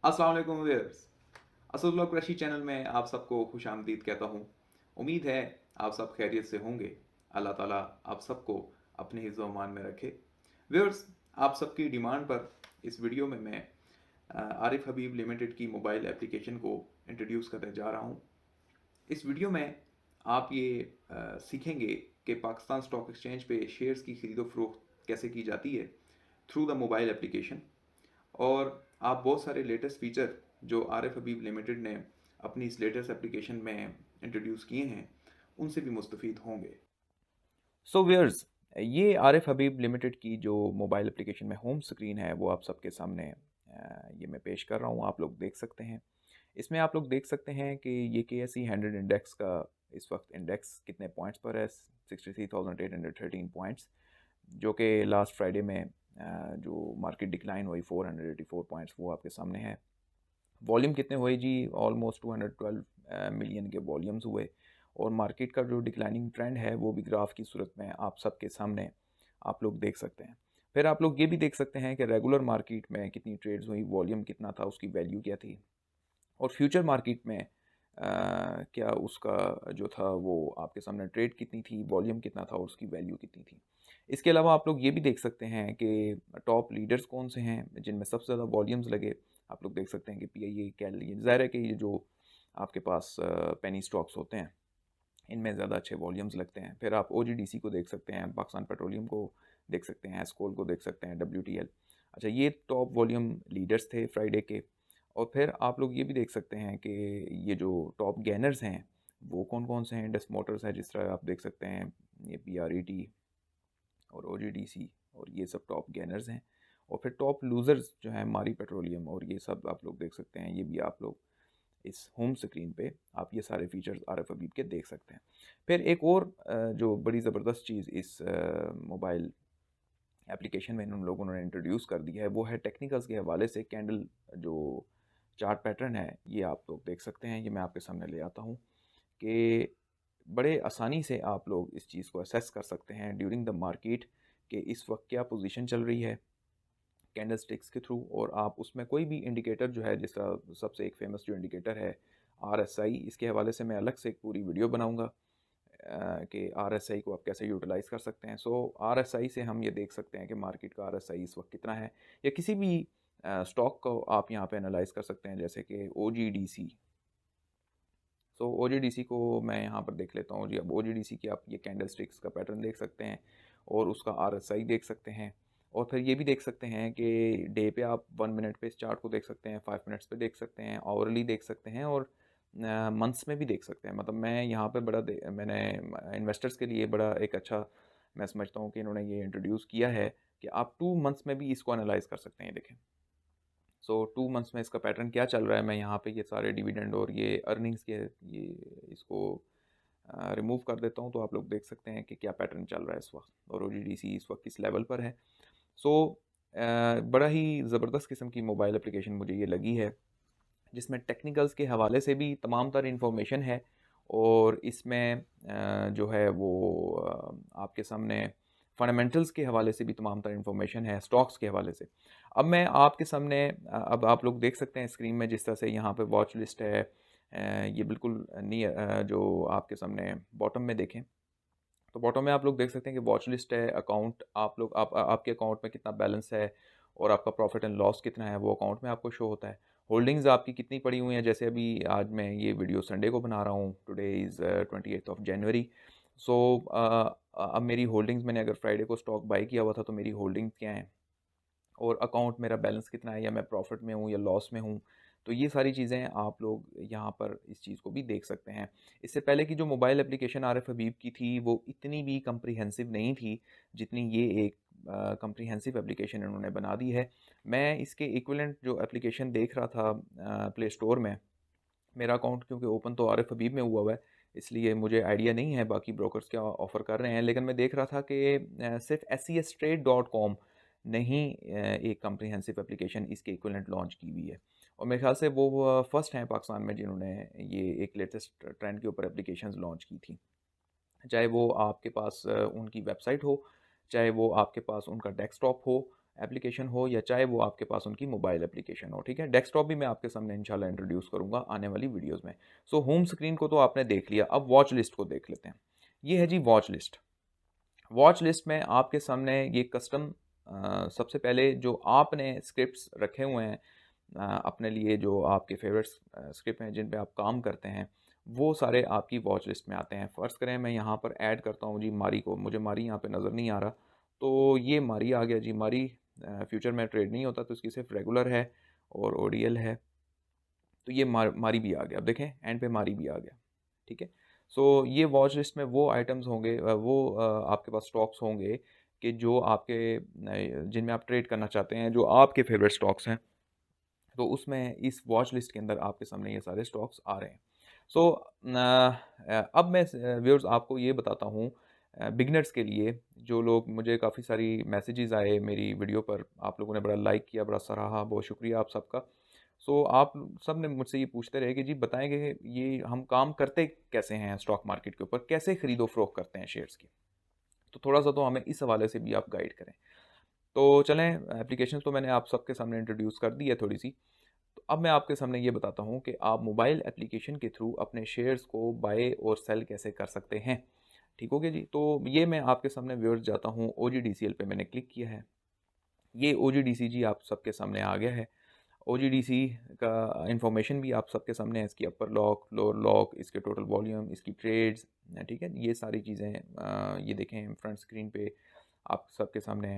अस्सलाम वालेकुम viewers. Asadullah Qureshi channel में आप सबको खुश आमदीद कहता हूँ। उम्मीद है आप सब खैरियत से होंगे। अल्लाह ताला आप सबको अपने हिफ्ज़ अमान में रखे। व्यूअर्स, आप सबकी डिमांड पर इस वीडियो में मैं आरिफ हबीब लिमिटेड की मोबाइल एप्लीकेशन को इंट्रोड्यूस करने जा रहा हूँ। इस वीडियो में आप ये सीखेंगे कि पाकिस्तान स्टॉक एक्सचेंज पे शेयर्स की खरीदो फरोख्त कैसे की जाती है थ्रू द मोबाइल एप्लीकेशन। और आप बहुत सारे लेटेस्ट फीचर जो आरिफ हबीब लिमिटेड ने अपनी इस लेटेस्ट एप्लीकेशन में इंट्रोड्यूस किए हैं उनसे भी मुस्तफ़ीद होंगे। सो व्यूअर्स, ये आरिफ हबीब लिमिटेड की जो मोबाइल एप्लीकेशन में होम स्क्रीन है वो आप सबके सामने ये मैं पेश कर रहा हूँ, आप लोग देख सकते हैं। इसमें आप लोग देख सकते हैं कि ये KSE 100 इंडेक्स का इस वक्त इंडेक्स कितने पॉइंट्स पर है, 63,813 पॉइंट्स, जो कि लास्ट फ्राइडे में जो मार्केट डिक्लाइन हुई 484 पॉइंट्स, वो आपके सामने है। वॉल्यूम कितने हुए जी? ऑलमोस्ट 212 मिलियन के वॉल्यूम्स हुए। और मार्केट का जो डिक्लाइनिंग ट्रेंड है वो भी ग्राफ की सूरत में आप सबके सामने आप लोग देख सकते हैं। फिर आप लोग ये भी देख सकते हैं कि रेगुलर मार्केट में कितनी ट्रेड्स हुई, वॉल्यूम कितना था, उसकी वैल्यू क्या थी, और फ्यूचर मार्केट में क्या उसका जो था वो आपके सामने ट्रेड कितनी थी, वॉल्यूम कितना था और उसकी वैल्यू कितनी थी। इसके अलावा आप लोग ये भी देख सकते हैं कि टॉप लीडर्स कौन से हैं जिनमें सबसे ज़्यादा वॉल्यूम्स लगे। आप लोग देख सकते हैं कि PIA, कैल, ये ज़ाहिर है कि ये जो आपके पास पेनी स्टॉक्स होते हैं इनमें ज़्यादा अच्छे वॉल्यूम्स लगते हैं। फिर आप OGDC को देख सकते हैं, पाकिस्तान पेट्रोलियम को देख सकते हैं, एस्कोल को देख सकते हैं, WTL। अच्छा, ये टॉप वॉल्यूम लीडर्स थे फ्राइडे के। और फिर आप लोग ये भी देख सकते हैं कि ये जो टॉप गेनर्स हैं वो कौन कौन से हैं। इंडस मोटर्स है, जिस तरह आप देख सकते हैं, ये PRET और OGDC, और ये सब टॉप गेनर्स हैं। और फिर टॉप लूज़र्स जो हैं मारी पेट्रोलियम, और ये सब आप लोग देख सकते हैं। ये भी आप लोग इस होम स्क्रीन पे आप ये सारे फीचर्स आरिफ हबीब के देख सकते हैं। फिर एक और जो बड़ी ज़बरदस्त चीज़ इस मोबाइल एप्लीकेशन में इन लोगों ने इंट्रोड्यूस कर दिया है वो है टेक्निकल्स के हवाले से कैंडल जो चार्ट पैटर्न है, ये आप लोग देख सकते हैं। ये मैं आपके सामने ले आता हूँ कि बड़े आसानी से आप लोग इस चीज़ को असेस कर सकते हैं ड्यूरिंग द मार्केट कि इस वक्त क्या पोजीशन चल रही है कैंडल स्टिक्स के थ्रू। और आप उसमें कोई भी इंडिकेटर जो है, जिस तरह सबसे एक फेमस जो इंडिकेटर है RSI, इसके हवाले से मैं अलग से एक पूरी वीडियो बनाऊंगा कि RSI को आप कैसे यूटिलाइज़ कर सकते हैं। सो RSI से हम ये देख सकते हैं कि मार्केट का RSI इस वक्त कितना है, या किसी भी स्टॉक को आप यहाँ पे एनालाइज कर सकते हैं, जैसे कि OGDC। सो OGDC को मैं यहाँ पर देख लेता हूँ जी। अब OGDC की आप ये कैंडल स्टिक्स का पैटर्न देख सकते हैं और उसका RSI देख सकते हैं। और फिर ये भी देख सकते हैं कि डे पे आप 1 मिनट पे इस चार्ट को देख सकते हैं, 5 मिनट्स पे देख सकते हैं, आवरली देख सकते हैं, और मंथ्स में भी देख सकते हैं। मतलब मैं यहाँ पे मैंने इन्वेस्टर्स के लिए बड़ा एक अच्छा, मैं समझता हूँ कि इन्होंने ये इंट्रोड्यूस किया है कि आप 2 मंथ्स में भी इसको एनालाइज कर सकते हैं। देखें, सो 2 मंथ्स में इसका पैटर्न क्या चल रहा है। मैं यहाँ पे ये सारे डिविडेंड और ये अर्निंग्स के ये इसको रिमूव कर देता हूँ, तो आप लोग देख सकते हैं कि क्या पैटर्न चल रहा है इस वक्त, और OGDC इस वक्त किस लेवल पर है। सो बड़ा ही ज़बरदस्त किस्म की मोबाइल एप्लीकेशन मुझे ये लगी है, जिसमें टेक्निकल्स के हवाले से भी तमाम तर इन्फॉर्मेशन है, और इसमें जो है वो आपके सामने फंडामेंटल्स के हवाले से भी तमाम तर इन्फॉर्मेशन है, स्टॉक्स के हवाले से। अब मैं आपके सामने अब आप लोग देख सकते हैं स्क्रीन में, जिस तरह से यहाँ पे वॉच लिस्ट है, ये बिल्कुल जो आपके सामने बॉटम में देखें, तो बॉटम में आप लोग देख सकते हैं कि वॉच लिस्ट है, अकाउंट, आप लोग आपके अकाउंट में कितना बैलेंस है और आपका प्रॉफिट एंड लॉस कितना है, वो अकाउंट में आपको शो होता है। होल्डिंग्स आपकी कितनी पड़ी हुई हैं, जैसे अभी आज मैं ये वीडियो संडे को बना रहा हूँ, टुडे इज़ 28 जनवरी। सो अब मेरी होल्डिंग्स, मैंने अगर फ्राइडे को स्टॉक बाई किया हुआ था तो मेरी होल्डिंग्स क्या हैं, और अकाउंट मेरा बैलेंस कितना है, या मैं प्रॉफिट में हूँ या लॉस में हूँ। तो ये सारी चीज़ें आप लोग यहाँ पर इस चीज़ को भी देख सकते हैं। इससे पहले की जो मोबाइल एप्लीकेशन आरिफ हबीब की थी वो इतनी भी कम्प्रीहेंसिव नहीं थी जितनी ये एक कम्प्रीहेंसिव एप्लीकेशन इन्होंने बना दी है। मैं इसके इक्विवेलेंट जो एप्लीकेशन देख रहा था प्ले स्टोर में, मेरा अकाउंट क्योंकि ओपन तो आरिफ हबीब में हुआ है, इसलिए मुझे आइडिया नहीं है बाकी ब्रोकर्स क्या ऑफ़र कर रहे हैं, लेकिन मैं देख रहा था कि सिर्फ SEStrade.com ने ही एक कम्प्रीहेंसिव एप्लीकेशन इसके इक्विवेलेंट लॉन्च की हुई है। और मेरे ख्याल से वो फर्स्ट हैं पाकिस्तान में जिन्होंने ये एक लेटेस्ट ट्रेंड के ऊपर एप्लीकेशंस लॉन्च की थी। चाहे वो आपके पास उनकी वेबसाइट हो, चाहे वो आपके पास उनका डेस्कटॉप हो, एप्लीकेशन हो या चाहे वो आपके पास उनकी मोबाइल एप्लीकेशन हो, ठीक है। डेस्कटॉप भी मैं आपके सामने इंशाल्लाह इंट्रोड्यूस करूँगा आने वाली वीडियोज़ में। सो होम स्क्रीन को तो आपने देख लिया, अब वॉच लिस्ट को देख लेते हैं। ये है जी वॉच लिस्ट। वॉच लिस्ट में आपके सामने ये कस्टम सबसे पहले जो आपने स्क्रिप्ट्स रखे हुए हैं अपने लिए, जो आपके फेवरेट स्क्रिप्ट हैं जिन पे आप काम करते हैं, वो सारे आपकी वॉच लिस्ट में आते हैं। फ़र्ज़ करें मैं यहाँ पर ऐड करता हूँ जी मारी को, मुझे मारी यहाँ पे नज़र नहीं आ रहा, तो ये मारी आ गया जी। मारी फ्यूचर में ट्रेड नहीं होता, तो इसकी सिर्फ रेगुलर है और ओडीएल है, तो ये मारी भी आ गया। अब देखें एंड पे मारी भी आ गया, ठीक है। सो ये वॉच लिस्ट में वो आइटम्स होंगे, आपके पास स्टॉक्स होंगे कि जो आपके जिनमें आप ट्रेड करना चाहते हैं, जो आपके फेवरेट स्टॉक्स हैं, तो उसमें इस वॉच लिस्ट के अंदर आपके सामने ये सारे स्टॉक्स आ रहे हैं। सो अब मैं व्यूअर्स आपको ये बताता हूँ बिगनर्स के लिए, जो लोग, मुझे काफ़ी सारी मैसेजेस आए मेरी वीडियो पर, आप लोगों ने बड़ा लाइक किया, बड़ा सराहा, बहुत शुक्रिया आप सबका। सो आप सब ने मुझसे ये पूछते रहे कि जी बताएंगे कि ये हम काम करते कैसे हैं स्टॉक मार्केट के ऊपर, कैसे खरीदो फरोख्त करते हैं शेयर्स की, तो थोड़ा सा तो हमें इस हवाले से भी आप गाइड करें। तो चलें, एप्लीकेशन तो मैंने आप सबके सामने इंट्रोड्यूस कर दी है थोड़ी सी। तो अब मैं आपके सामने ये बताता हूँ कि आप मोबाइल एप्लीकेशन के थ्रू अपने शेयर्स को बाय और सेल कैसे कर सकते हैं। ठीक हो गया जी। तो ये मैं आपके सामने व्यूअर्स जाता हूँ, OGDCL पे मैंने क्लिक किया है। ये OGDC जी आप सबके सामने आ गया है। OGDC का इंफॉर्मेशन भी आप सबके सामने है, इसकी अपर लॉक, लोअर लॉक, इसके टोटल वॉल्यूम, इसकी ट्रेड्स, ठीक है, ये सारी चीज़ें ये देखें फ्रंट स्क्रीन पे आप सबके सामने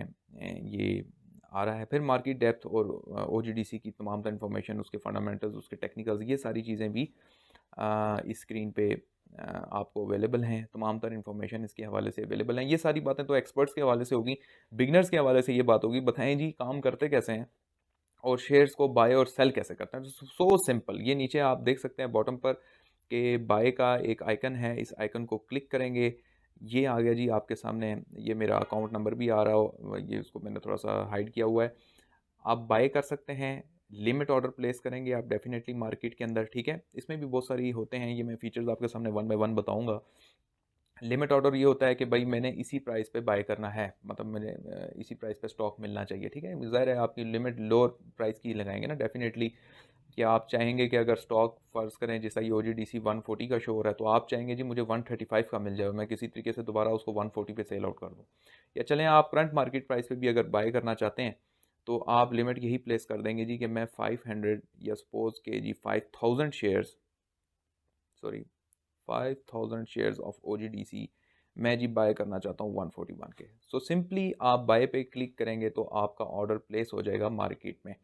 ये आ रहा है। फिर मार्केट डेप्थ और OGDC की तमाम तर इन्फॉर्मेशन, उसके फंडामेंटल्स, उसके टेक्निकल्स, ये सारी चीज़ें भी इस स्क्रीन पे आपको अवेलेबल हैं। तमाम तर इन्फॉर्मेशन इसके हवाले से अवेलेबल हैं। ये सारी बातें तो एक्सपर्ट्स के हवाले से होगी, बिगनर्स के हवाले से ये बात होगी, बताएं जी काम करते कैसे हैं और शेयर्स को बाय और सेल कैसे करते हैं। सो सिंपल, ये नीचे आप देख सकते हैं बॉटम पर कि बाय का एक आइकन है, इस आइकन को क्लिक करेंगे, ये आ गया जी आपके सामने। ये मेरा अकाउंट नंबर भी आ रहा हो, ये उसको मैंने थोड़ा सा हाइड किया हुआ है। आप बाय कर सकते हैं, लिमिट ऑर्डर प्लेस करेंगे आप डेफिनेटली मार्केट के अंदर, ठीक है। इसमें भी बहुत सारी होते हैं, ये मैं फीचर्स आपके सामने वन बाय वन बताऊंगा। लिमिट ऑर्डर ये होता है कि भाई मैंने इसी प्राइस पे बाय करना है, मतलब मुझे इसी प्राइस पे स्टॉक मिलना चाहिए, ठीक है। ज़ाहिर है आपकी लिमिट लोअर प्राइस की लगाएंगे ना डेफिनेटली, कि आप चाहेंगे कि अगर स्टॉक फ़र्ज़ करें जैसा ये OGDC 140 का शो हो रहा है, तो आप चाहेंगे जी मुझे 135 का मिल जाए, मैं किसी तरीके से दोबारा उसको 140 पे सेल आउट कर दूँ। या चलें आप करंट मार्केट प्राइस पे भी अगर बाय करना चाहते हैं, तो आप लिमिट यही प्लेस कर देंगे जी कि मैं 500 या सपोज़ के जी 5000 shares, sorry 5000 shares of OGDC मैं जी बाय करना चाहता हूँ 141 के। सो सिंपली आप बाय पे क्लिक करेंगे तो आपका ऑर्डर प्लेस हो जाएगा मार्केट में।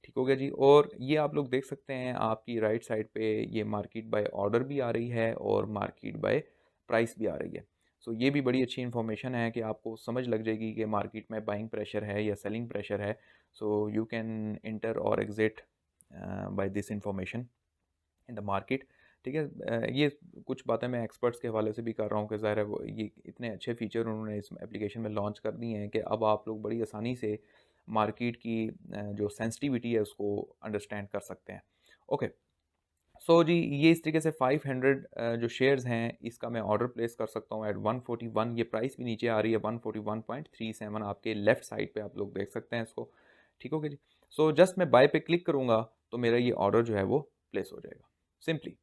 ठीक हो गया जी। और ये आप लोग देख सकते हैं आपकी राइट साइड पे ये मार्केट बाय ऑर्डर भी आ रही है और मार्केट बाय प्राइस भी आ रही है। सो ये भी बड़ी अच्छी इन्फॉर्मेशन है कि आपको समझ लग जाएगी कि मार्केट में बाइंग प्रेशर है या सेलिंग प्रेशर है। सो यू कैन इंटर और exit by this information in the market, ठीक है। ये कुछ बातें मैं एक्सपर्ट्स के हवाले से भी कर रहा हूँ कि ज़ाहिर है वो ये इतने अच्छे फीचर उन्होंने इस एप्लीकेशन में लॉन्च कर दिए हैं कि अब आप लोग बड़ी आसानी से मार्केट की जो सेंसिटिविटी है उसको अंडरस्टैंड कर सकते हैं। ओके, सो जी ये इस तरीके से 500 जो शेयर्स हैं इसका मैं ऑर्डर प्लेस कर सकता हूँ एट 141। ये प्राइस भी नीचे आ रही है 141.37, आपके लेफ्ट साइड पे आप लोग देख सकते हैं इसको। ठीक हो गया जी। सो जस्ट मैं बाय पे क्लिक करूँगा तो मेरा ये ऑर्डर जो है वो प्लेस हो जाएगा सिंपली,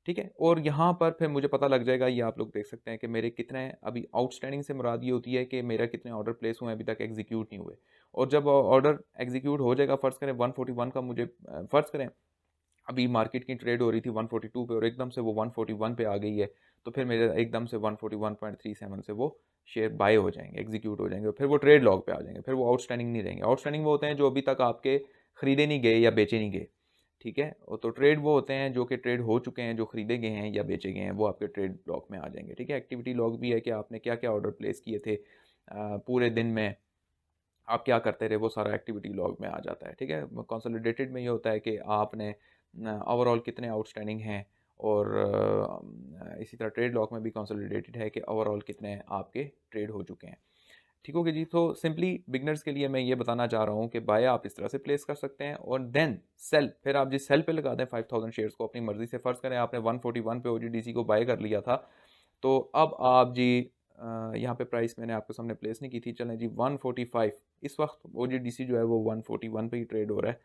ठीक है। और यहाँ पर फिर मुझे पता लग जाएगा, ये आप लोग देख सकते हैं कि मेरे कितने अभी आउटस्टैंडिंग से मुराद ये होती है कि मेरा कितने ऑर्डर प्लेस हुए हैं अभी तक एग्जीक्यूट नहीं हुए। और जब ऑर्डर एग्जीक्यूट हो जाएगा, फ़र्ज़ करें 141 का मुझे फ़र्ज़ करें अभी मार्केट की ट्रेड हो रही थी 142 पे और एकदम से वो 141 पे आ गई है, तो फिर मेरे एकदम से 141.37 से वो शेयर बाय हो जाएंगे, एग्जीक्यूट हो जाएंगे, फिर वो ट्रेड लॉग पे आ जाएंगे, फिर वो आउटस्टैंडिंग नहीं रहेंगे। आउटस्टैंडिंग वो होते हैं जो अभी तक आपके खरीदे नहीं गए या बेचे नहीं गए, ठीक है। और तो ट्रेड वो होते हैं जो कि ट्रेड हो चुके हैं, जो खरीदे गए हैं या बेचे गए हैं, वो आपके ट्रेड लॉग में आ जाएंगे, ठीक है। एक्टिविटी लॉग भी है कि आपने क्या क्या ऑर्डर प्लेस किए थे पूरे दिन में, आप क्या करते रहे, वो सारा एक्टिविटी लॉग में आ जाता है, ठीक है। कंसोलिडेटेड में ये होता है कि आपने ओवरऑल कितने आउटस्टैंडिंग हैं, और इसी तरह ट्रेड लॉग में भी कंसोलिडेटेड है कि ओवरऑल कितने आपके ट्रेड हो चुके हैं। ठीक हो गया जी। तो सिंपली बिगनर्स के लिए मैं ये बताना चाह रहा हूँ कि बाय आप इस तरह से प्लेस कर सकते हैं और देन सेल, फिर आप जिस सेल पे लगा दें 5000 शेयर्स को अपनी मर्जी से। फ़र्ज़ करें आपने 141 पे OGDC को बाय कर लिया था, तो अब आप जी यहाँ पे प्राइस मैंने आपके सामने प्लेस नहीं की थी, चलें जी 145, इस वक्त OGDC जो है वो 141 पे ही ट्रेड हो रहा है,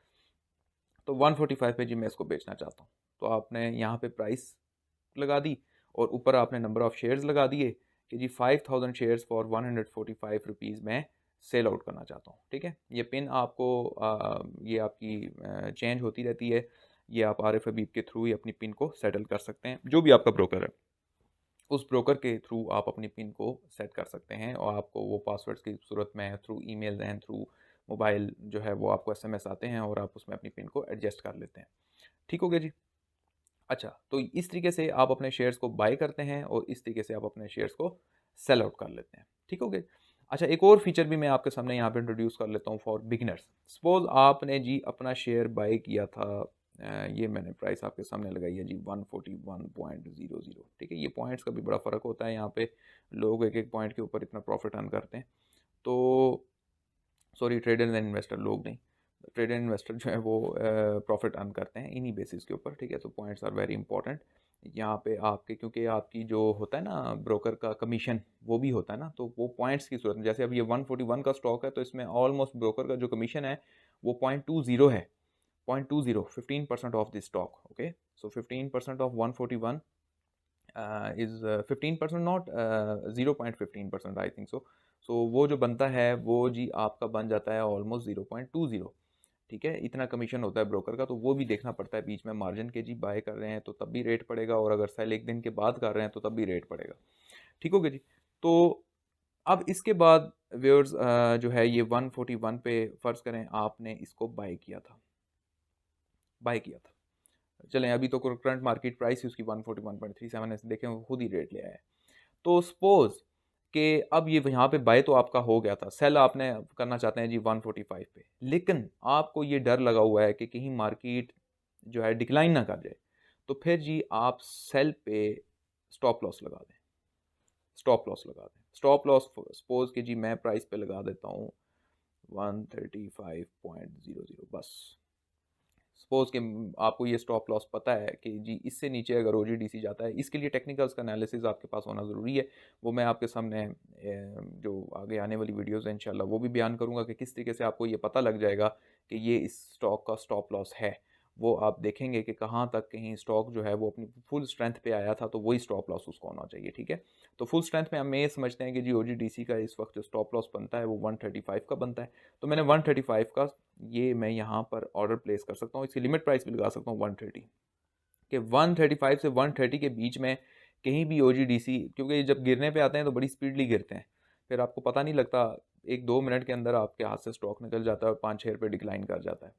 तो 145 पे जी मैं इसको बेचना चाहता हूँ। तो आपने यहाँ पे प्राइस लगा दी और ऊपर आपने नंबर ऑफ़ शेयर्स लगा दिए कि जी 5000 शेयर्स फॉर 145 रुपीज़ में सेल आउट करना चाहता हूँ। ठीक है, ये पिन आपको ये आपकी चेंज होती रहती है, ये आप आरिफ हबीब के थ्रू ही अपनी पिन को सेटल कर सकते हैं। जो भी आपका ब्रोकर है उस ब्रोकर के थ्रू आप अपनी पिन को सेट कर सकते हैं और आपको वो पासवर्ड्स की सूरत में through email and through mobile जो है वो आपको SMS आते हैं और आप उसमें अपनी पिन को एडजस्ट कर लेते हैं। ठीक हो गया जी। अच्छा, तो इस तरीके से आप अपने शेयर्स को बाय करते हैं और इस तरीके से आप अपने शेयर्स को सेल आउट कर लेते हैं। ठीक हो गया। अच्छा, एक और फीचर भी मैं आपके सामने यहाँ पे इंट्रोड्यूस कर लेता हूँ फॉर बिगिनर्स। सपोज आपने जी अपना शेयर बाय किया था, ये मैंने प्राइस आपके सामने लगाई है जी 141.00। ठीक है, ये पॉइंट्स का भी बड़ा फ़र्क होता है, यहाँ पे लोग एक एक पॉइंट के ऊपर इतना प्रॉफिट अर्न करते हैं। तो सॉरी, ट्रेडर एंड इन्वेस्टर, लोग नहीं, ट्रेडर इन्वेस्टर जो है वो प्रॉफिट अर्न करते हैं इन्हीं बेसिस के ऊपर। ठीक है, तो पॉइंट्स आर वेरी इंपॉर्टेंट यहाँ पे आपके, क्योंकि आपकी जो होता है ना ब्रोकर का कमीशन वो भी होता है ना, तो वो पॉइंट्स की सूरत में, जैसे अब ये 141 का स्टॉक है तो इसमें ऑलमोस्ट ब्रोकर का जो कमीशन है वो 0.20 है, 0.20, 15% of the stock. Okay, so 15% of 141 is 15%, not 0.15%, I think so. So वो जो बनता है वो जी आपका बन जाता है ऑलमोस्ट 0.20। ठीक है, इतना कमीशन होता है ब्रोकर का, तो वो भी देखना पड़ता है बीच में मार्जिन के, जी बाय कर रहे हैं तो तब भी रेट पड़ेगा और अगर सेल एक दिन के बाद कर रहे हैं तो तब भी रेट पड़ेगा। ठीक हो गया जी। तो अब इसके बाद व्यूअर्स जो है ये 141 पे फ़र्ज़ करें आपने इसको बाय किया था, चलें अभी तो करंट मार्केट प्राइस ही उसकी 141.37 है, देखें वो खुद ही रेट ले आया है। तो सपोज कि अब ये यहाँ पे बाय तो आपका हो गया था, सेल आपने करना चाहते हैं जी 145 पे, लेकिन आपको ये डर लगा हुआ है कि कहीं मार्केट जो है डिक्लाइन ना कर जाए, तो फिर जी आप सेल पे स्टॉप लॉस लगा दें। स्टॉप लॉस सपोज कि जी मैं प्राइस पे लगा देता हूँ 135.00, बस सपोज कि आपको ये स्टॉप लॉस पता है कि जी इससे नीचे अगर OGDC जाता है, इसके लिए टेक्निकल्स का एनालिसिस आपके पास होना ज़रूरी है। वो मैं आपके सामने जो आगे आने वाली वीडियोस हैं इंशाल्लाह वो भी बयान करूँगा कि किस तरीके से आपको ये पता लग जाएगा कि ये इस स्टॉक का स्टॉप लॉस है। वो आप देखेंगे कि कहाँ तक कहीं स्टॉक जो है वो अपनी फुल स्ट्रेंथ पे आया था, तो वही स्टॉप लॉस उसको होना चाहिए। ठीक है, तो फुल स्ट्रेंथ में हम ये समझते हैं कि जी OGDC का इस वक्त जो स्टॉप लॉस बनता है वो 135 का बनता है, तो मैंने 135 का ये मैं यहाँ पर ऑर्डर प्लेस कर सकता हूँ। इसकी लिमिट प्राइस भी लगा सकता हूँ 130, कि 135 से 130 के बीच में कहीं भी OGDC, क्योंकि जब गिरने पे आते हैं तो बड़ी स्पीडली गिरते हैं, फिर आपको पता नहीं लगता, 1-2 मिनट के अंदर आपके हाथ से स्टॉक निकल जाता है और 5-6 रुपये डिक्लाइन कर जाता है।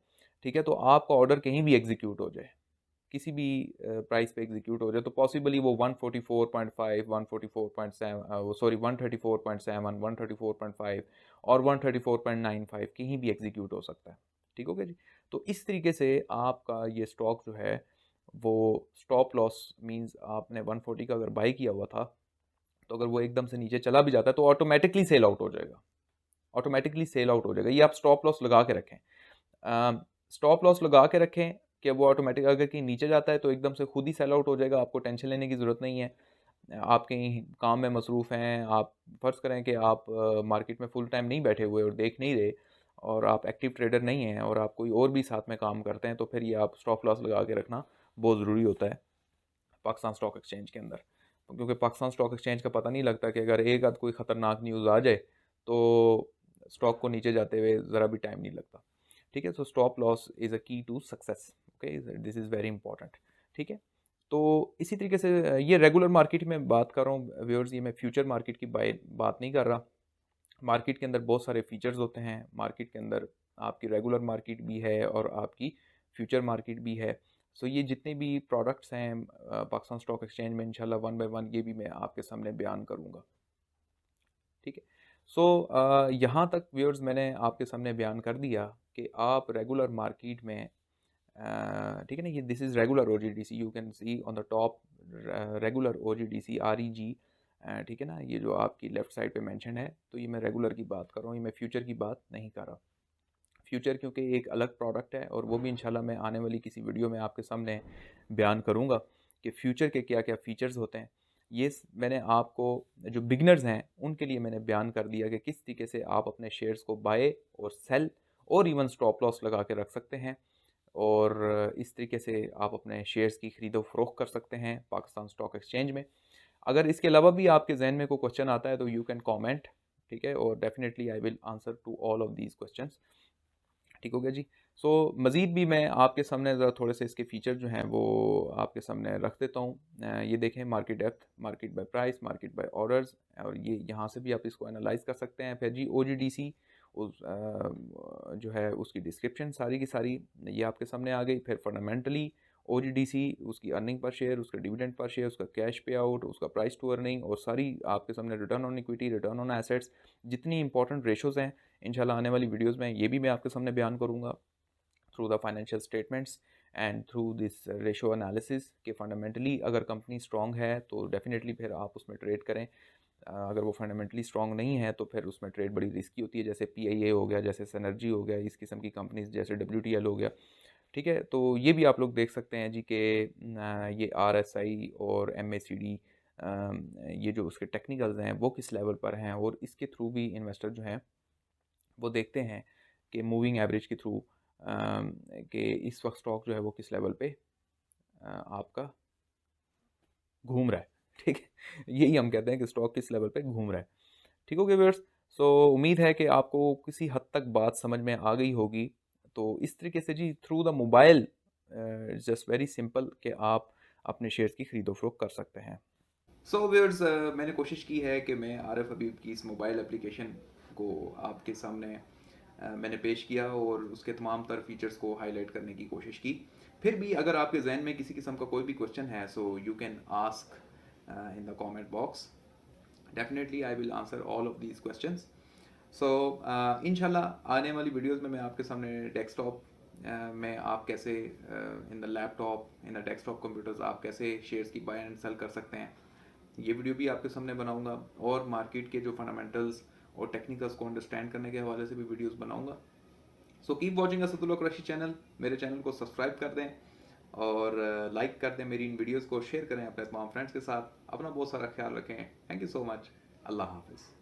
ठीक है, तो आपका ऑर्डर कहीं भी एग्जीक्यूट हो जाए, किसी भी प्राइस पे एग्जीक्यूट हो जाए, तो पॉसिबली वो 144.5, 144.7, सॉरी 134.7, 134.5 और 134.95 कहीं भी एग्जीक्यूट हो सकता है। ठीक हो गया जी। तो इस तरीके से आपका ये स्टॉक जो है वो स्टॉप लॉस मींस आपने 140 का अगर बाई किया हुआ था, तो अगर वो एकदम से नीचे चला भी जाता है तो ऑटोमेटिकली सेल आउट हो जाएगा, ऑटोमेटिकली सेल आउट हो जाएगा। ये आप स्टॉप लॉस लगा के रखें, स्टॉप लॉस लगा के रखें कि वो ऑटोमेटिक अगर कहीं नीचे जाता है तो एकदम से खुद ही सेल आउट हो जाएगा, आपको टेंशन लेने की ज़रूरत नहीं है। आप कहीं काम में मसरूफ़ हैं, आप फ़र्ज़ करें कि आप मार्केट में फुल टाइम नहीं बैठे हुए और देख नहीं रहे और आप एक्टिव ट्रेडर नहीं हैं और आप कोई और भी साथ में काम करते हैं, तो फिर ये आप स्टॉप लॉस लगा के रखना बहुत ज़रूरी होता है पाकिस्तान स्टॉक एक्सचेंज के अंदर, क्योंकि पाकिस्तान स्टॉक एक्सचेंज का पता नहीं लगता कि अगर एक आध कोई ख़तरनाक न्यूज़ आ जाए तो स्टॉक को नीचे जाते हुए ज़रा भी टाइम नहीं लगता। ठीक है, so stop loss is a key to success. Okay, this is very important. ठीक है, तो इसी तरीके से ये रेगुलर मार्केट में बात कर रहा हूँ व्यूअर्स, ये मैं फ्यूचर मार्केट की बात नहीं कर रहा। मार्केट के अंदर बहुत सारे फीचर्स होते हैं, मार्केट के अंदर आपकी रेगुलर मार्केट भी है और आपकी फ्यूचर मार्केट भी है। सो ये जितने भी प्रोडक्ट्स हैं पाकिस्तान स्टॉक एक्सचेंज में इंशाल्लाह वन बाय वन ये भी मैं आपके सामने बयान करूँगा। ठीक है, सो यहाँ तक व्यूअर्स मैंने आपके सामने बयान कर दिया कि आप रेगुलर मार्केट में ठीक है ना, ये this is regular OGDC, you can see on the top regular OGDC REG। ठीक है ना, ये जो आपकी लेफ़्ट साइड पे मेंशन है, तो ये मैं रेगुलर की बात कर रहा हूँ, ये मैं फ्यूचर की बात नहीं कर रहा। फ्यूचर क्योंकि एक अलग प्रोडक्ट है और वो भी इंशाल्लाह मैं आने वाली किसी वीडियो में आपके सामने बयान करूँगा कि फ्यूचर के क्या क्या फ़ीचर्स होते हैं। मैंने आपको जो बिगनर्स हैं उनके लिए मैंने बयान कर दिया कि किस तरीके से आप अपने शेयर्स को बाय और सेल और इवन स्टॉप लॉस लगा के रख सकते हैं, और इस तरीके से आप अपने शेयर्स की खरीदो फरोख्त कर सकते हैं पाकिस्तान स्टॉक एक्सचेंज में। अगर इसके अलावा भी आपके जहन में कोई क्वेश्चन आता है तो यू कैन कमेंट, ठीक है, और definitely I will answer to all of these questions. ठीक हो गया जी। सो मज़ीद भी मैं आपके सामने ज़रा थोड़े से इसके फीचर जो हैं वो आपके सामने रख देता हूँ। ये देखें, market depth, market by price, market by orders, और ये यहाँ से भी आप इसको एनालाइज कर सकते हैं। फिर जी OGDC जो है उसकी डिस्क्रिप्शन सारी की सारी ये आपके सामने आ गई। फिर फंडामेंटली OGDC, उसकी अर्निंग पर शेयर, उसका डिविडेंड पर शेयर, उसका कैश पे आउट, उसका प्राइस टू अर्निंग, और सारी आपके सामने return on equity, return on assets, जितनी इंपॉर्टेंट रेशोज़ हैं इंशाल्लाह आने वाली वीडियोस में ये भी मैं आपके सामने बयान करूँगा through the financial statements and through this ratio analysis कि फंडामेंटली अगर कंपनी स्ट्रांग है तो डेफिनेटली फिर आप उसमें ट्रेड करें। अगर वो फंडामेंटली स्ट्रांग नहीं है तो फिर उसमें ट्रेड बड़ी रिस्की होती है, जैसे PIA हो गया, जैसे सनर्जी हो गया, इस किस्म की कंपनीज जैसे WTL हो गया। ठीक है, तो ये भी आप लोग देख सकते हैं जी कि ये RSI और MACD, ये जो उसके टेक्निकल्स हैं वो किस लेवल पर हैं, और इसके थ्रू भी इन्वेस्टर जो हैं वो देखते हैं कि मूविंग एवरेज के थ्रू कि इस वक्त स्टॉक जो है वो किस लेवल पे आपका घूम रहा है। ठीक है, यही हम कहते हैं कि स्टॉक किस लेवल पे घूम रहा है। ठीक हो गया व्यूअर्स। सो उम्मीद है कि आपको किसी हद तक बात समझ में आ गई होगी। तो इस तरीके से जी through the mobile just very simple कि आप अपने शेयर्स की खरीदो फरोख्त कर सकते हैं। सो व्यूअर्स, मैंने कोशिश की है कि मैं आरिफ हबीब की इस मोबाइल एप्लीकेशन को आपके सामने मैंने पेश किया और उसके तमाम तर फीचर्स को हाईलाइट करने की कोशिश की। फिर भी अगर आपके जहन में किसी किस्म का कोई भी क्वेश्चन है, so you can ask in the comment box. Definitely I will answer all of these questions. So इंशाल्लाह आने वाली वीडियोस में मैं आपके सामने डेस्कटॉप में आप कैसे in the laptop, in the desktop computers आप कैसे शेयर्स की बाय एंड सेल कर सकते हैं, ये वीडियो भी आपके सामने बनाऊंगा, और मार्केट के जो फंडामेंटल्स और टेक्निकल्स को अंडरस्टैंड करने के हवाले से भी वीडियोस बनाऊंगा। So keep watching Asadullah Qureshi channel. मेरे चैनल को सब्सक्राइब कर दें और लाइक कर दें, मेरी इन वीडियोस को शेयर करें अपने तमाम फ्रेंड्स के साथ। अपना बहुत सारा ख्याल रखें। Thank you so much. अल्लाह हाफिज़।